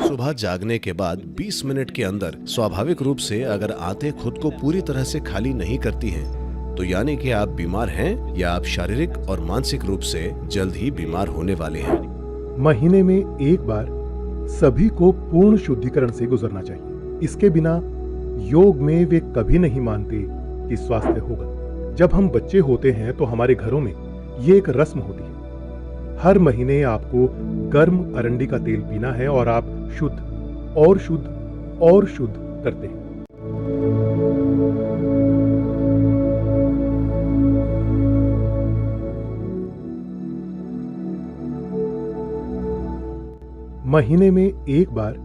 सुबह जागने के बाद 20 मिनट के अंदर स्वाभाविक रूप से अगर आंतें खुद को पूरी तरह से खाली नहीं करती हैं, तो यानी कि आप बीमार हैं या आप शारीरिक और मानसिक रूप से जल्द ही बीमार होने वाले हैं। महीने में एक बार सभी को पूर्ण शुद्धिकरण से गुजरना चाहिए। इसके बिना योग में वे कभी नहीं मानते कि स्वास्थ्य होगा। जब हम बच्चे होते हैं तो हमारे घरों में ये एक रस्म होती है। हर महीने आपको गर्म अरंडी का तेल पीना है और आप शुद्ध और शुद्ध और शुद्ध करते हैं। महीने में एक बार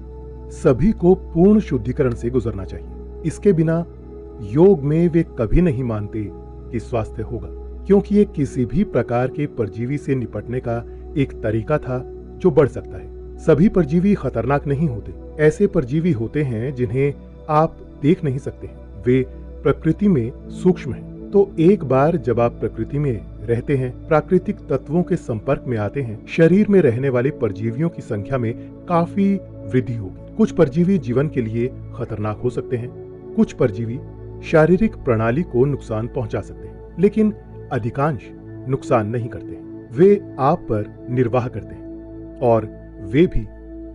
सभी को पूर्ण शुद्धिकरण से गुजरना चाहिए। इसके बिना योग में वे कभी नहीं मानते कि स्वास्थ्य होगा, क्योंकि ये किसी भी प्रकार के परजीवी से निपटने का एक तरीका था जो बढ़ सकता है। सभी परजीवी खतरनाक नहीं होते। ऐसे परजीवी होते हैं जिन्हें आप देख नहीं सकते हैं। वे प्रकृति में सूक्ष्म हैं। तो एक बार जब आप प्रकृति में रहते हैं, प्राकृतिक तत्वों के संपर्क में आते हैं, शरीर में रहने वाले परजीवियों की संख्या में काफी वृद्धि होगी। कुछ परजीवी जीवन के लिए खतरनाक हो सकते हैं, कुछ परजीवी शारीरिक प्रणाली को नुकसान पहुंचा सकते हैं, लेकिन अधिकांश नुकसान नहीं करते हैं। वे आप पर निर्वाह करते हैं और वे भी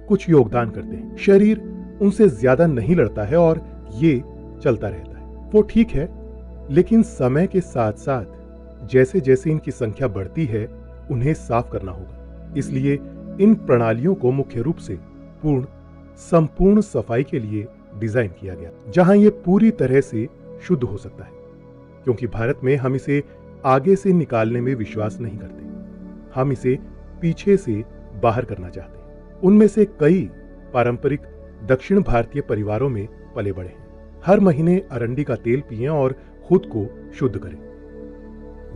कुछ योगदान करते हैं। शरीर उनसे ज्यादा नहीं लड़ता है और ये चलता रहता है। वो ठीक है, लेकिन समय के साथ साथ जैसे जैसे इनकी संख्या बढ़ती है, उन्हें साफ करना होगा। इसलिए इन प्रणालियों को मुख्य रूप से संपूर्ण सफाई के लिए डिजाइन किया गया, जहां ये पूरी तरह से शुद्ध हो सकता है। क्योंकि भारत में हम इसे आगे से निकालने में विश्वास नहीं करते, हम इसे पीछे से बाहर करना चाहते हैं। उनमें से कई पारंपरिक दक्षिण भारतीय परिवारों में पले बड़े हैं। हर महीने अरंडी का तेल पिएं और खुद को शुद्ध करें।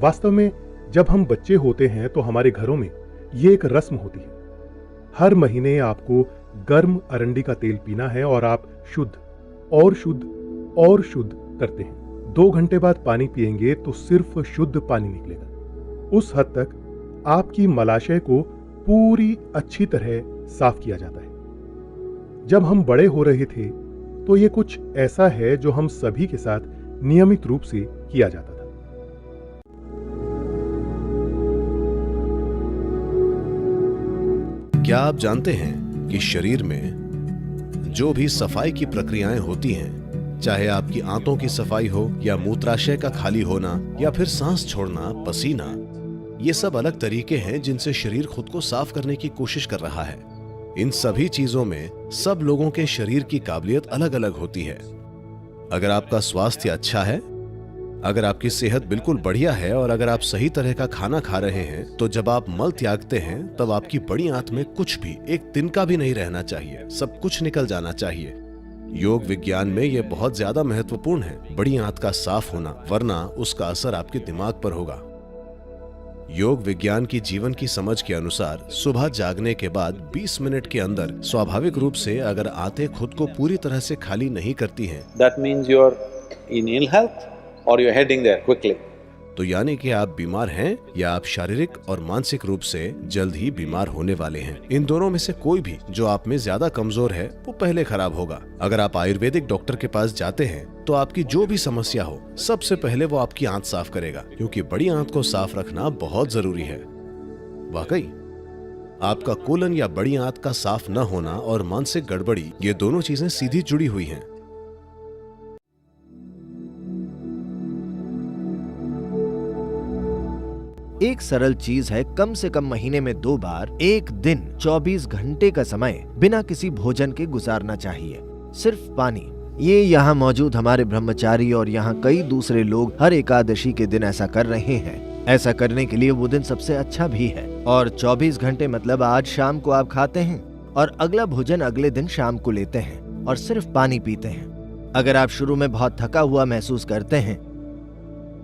वास्तव में जब हम बच्चे होते हैं तो हमारे घरों में ये एक रस्म होती है। हर महीने आपको गर्म अरंडी का तेल पीना है और आप शुद्ध और शुद्ध और शुद्ध करते हैं। 2 घंटे बाद पानी पिएंगे तो सिर्फ शुद्ध पानी निकलेगा। उस हद तक आपकी मलाशय को पूरी अच्छी तरह साफ किया जाता है। जब हम बड़े हो रहे थे तो ये कुछ ऐसा है जो हम सभी के साथ नियमित रूप से किया जाता था। क्या आप जानते हैं कि शरीर में जो भी सफाई की प्रक्रियाएं होती हैं, चाहे आपकी आंतों की सफाई हो या मूत्राशय का खाली होना या फिर सांस छोड़ना, पसीना, ये सब अलग तरीके हैं जिनसे शरीर खुद को साफ करने की कोशिश कर रहा है। इन सभी चीजों में सब लोगों के शरीर की काबिलियत अलग अलग होती है। अगर आपका स्वास्थ्य अच्छा है, अगर आपकी सेहत बिल्कुल बढ़िया है और अगर आप सही तरह का खाना खा रहे हैं, तो जब आप मल त्यागते हैं तब आपकी बड़ी आंत में कुछ भी, एक तिनका भी नहीं रहना चाहिए, सब कुछ निकल जाना चाहिए। योग विज्ञान में यह बहुत ज्यादा महत्वपूर्ण है, बड़ी आंत का साफ होना, वरना उसका असर आपके दिमाग पर होगा। योग विज्ञान की जीवन की समझ के अनुसार सुबह जागने के बाद 20 मिनट के अंदर स्वाभाविक रूप से अगर आंतें खुद को पूरी तरह से खाली नहीं करती हैं, that means you're in ill health or you're heading there quickly. तो यानी कि आप बीमार हैं या आप शारीरिक और मानसिक रूप से जल्द ही बीमार होने वाले हैं। इन दोनों में से कोई भी जो आप में ज्यादा कमजोर है वो पहले खराब होगा। अगर आप आयुर्वेदिक डॉक्टर के पास जाते हैं तो आपकी जो भी समस्या हो, सबसे पहले वो आपकी आंत साफ करेगा, क्योंकि बड़ी आंत को साफ रखना बहुत जरूरी है। वाकई आपका कोलन या बड़ी आंत का साफ न होना और मानसिक गड़बड़ी, ये दोनों चीजें सीधी जुड़ी हुई हैं। एक सरल चीज है, कम से कम महीने में 2 बार एक दिन 24 घंटे का समय बिना किसी भोजन के गुजारना चाहिए। सिर्फ पानी। ये यहाँ मौजूद हमारे ब्रह्मचारी और यहाँ कई दूसरे लोग हर एकादशी के दिन ऐसा कर रहे हैं। ऐसा करने के लिए वो दिन सबसे अच्छा भी है। और 24 घंटे मतलब आज शाम को आप खाते हैं और अगला भोजन अगले दिन शाम को लेते हैं और सिर्फ पानी पीते हैं। अगर आप शुरू में बहुत थका हुआ महसूस करते हैं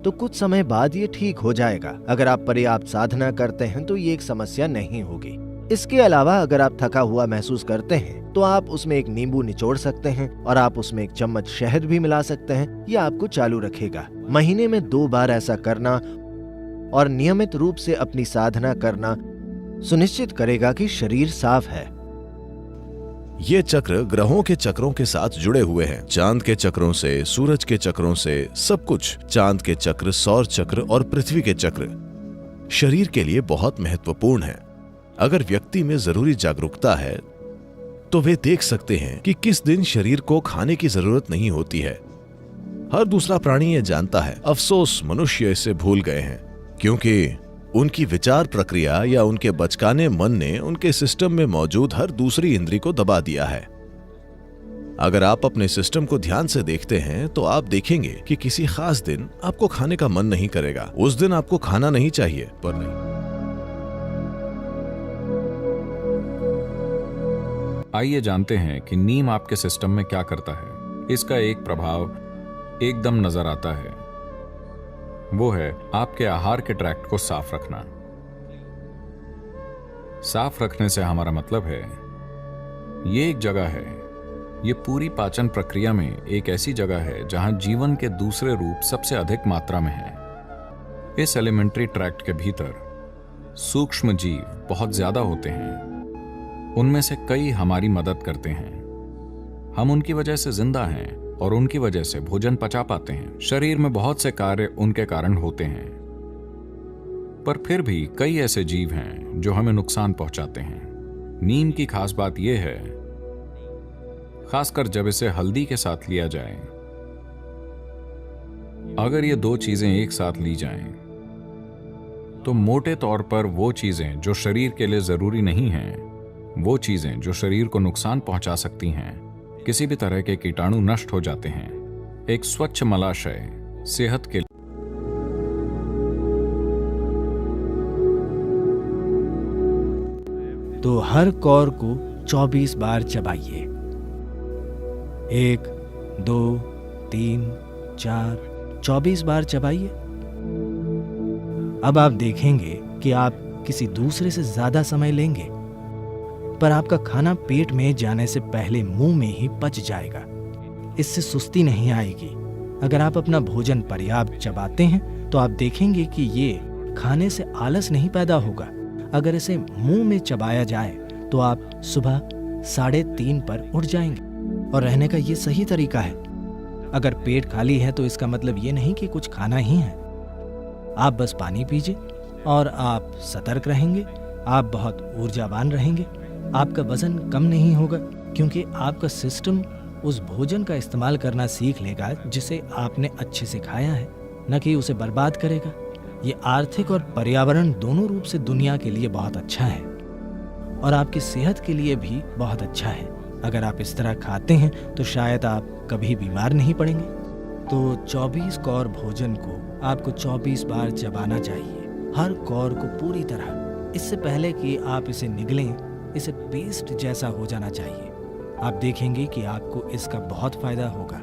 तो कुछ समय बाद ये ठीक हो जाएगा। अगर आप पर्याप्त साधना करते हैं तो ये एक समस्या नहीं होगी। इसके अलावा अगर आप थका हुआ महसूस करते हैं तो आप उसमें एक नींबू निचोड़ सकते हैं और आप उसमें 1 चम्मच शहद भी मिला सकते हैं। ये आपको चालू रखेगा। महीने में 2 बार ऐसा करना और नियमित रूप से अपनी साधना करना सुनिश्चित करेगा कि शरीर साफ है। ये चक्र ग्रहों के चक्रों के साथ जुड़े हुए हैं। चांद के चक्रों से, सूरज के चक्रों से, सब कुछ। चांद के चक्र, सौर चक्र और पृथ्वी के चक्र शरीर के लिए बहुत महत्वपूर्ण है। अगर व्यक्ति में जरूरी जागरूकता है तो वे देख सकते हैं कि किस दिन शरीर को खाने की जरूरत नहीं होती है। हर दूसरा प्राणी ये जानता है, अफसोस मनुष्य इसे भूल गए हैं, क्योंकि उनकी विचार प्रक्रिया या उनके बचकाने मन ने उनके सिस्टम में मौजूद हर दूसरी इंद्री को दबा दिया है। अगर आप अपने सिस्टम को ध्यान से देखते हैं तो आप देखेंगे कि किसी खास दिन आपको खाने का मन नहीं करेगा। उस दिन आपको खाना नहीं चाहिए, पर नहीं। आइए जानते हैं कि नीम आपके सिस्टम में क्या करता है। इसका एक प्रभाव एकदम नजर आता है, वो है आपके आहार के ट्रैक्ट को साफ रखना। साफ रखने से हमारा मतलब है, ये एक जगह है, ये पूरी पाचन प्रक्रिया में एक ऐसी जगह है जहां जीवन के दूसरे रूप सबसे अधिक मात्रा में है। इस एलिमेंट्री ट्रैक्ट के भीतर सूक्ष्म जीव बहुत ज्यादा होते हैं। उनमें से कई हमारी मदद करते हैं। हम उनकी वजह से जिंदा हैं और उनकी वजह से भोजन पचा पाते हैं। शरीर में बहुत से कार्य उनके कारण होते हैं, पर फिर भी कई ऐसे जीव हैं जो हमें नुकसान पहुंचाते हैं। नीम की खास बात यह है, खासकर जब इसे हल्दी के साथ लिया जाए, अगर ये दो चीजें एक साथ ली जाएं, तो मोटे तौर पर वो चीजें जो शरीर के लिए जरूरी नहीं हैं, वो चीजें जो शरीर को नुकसान पहुंचा सकती हैं, किसी भी तरह के कीटाणु नष्ट हो जाते हैं। एक स्वच्छ मलाशय सेहत के तो हर कौर को 24 बार चबाइए। 1, 2, 3, 4, 24 बार चबाइए। अब आप देखेंगे कि आप किसी दूसरे से ज्यादा समय लेंगे, पर आपका खाना पेट में जाने से पहले मुंह में ही पच जाएगा। इससे सुस्ती नहीं आएगी। अगर आप अपना भोजन पर्याप्त चबाते हैं तो आप देखेंगे कि ये खाने से आलस नहीं पैदा होगा। अगर इसे मुंह में चबाया जाए तो आप सुबह 3:30 पर उठ जाएंगे, और रहने का ये सही तरीका है। अगर पेट खाली है तो इसका मतलब ये नहीं कि कुछ खाना ही है। आप बस पानी पीजिए और आप सतर्क रहेंगे। आप बहुत ऊर्जावान रहेंगे। आपका वजन कम नहीं होगा, क्योंकि आपका सिस्टम उस भोजन का इस्तेमाल करना सीख लेगा जिसे आपने अच्छे से खाया है, न कि उसे बर्बाद करेगा। ये आर्थिक और पर्यावरण दोनों रूप से दुनिया के लिए बहुत अच्छा है, और आपकी सेहत के लिए भी बहुत अच्छा है। अगर आप इस तरह खाते हैं तो शायद आप कभी बीमार नहीं पड़ेंगे। तो 24 कौर भोजन को आपको 24 बार चबाना चाहिए, हर कौर को पूरी तरह। इससे पहले कि आप इसे निगलें, इसे पेस्ट जैसा हो जाना चाहिए। आप देखेंगे कि आपको इसका बहुत फायदा होगा।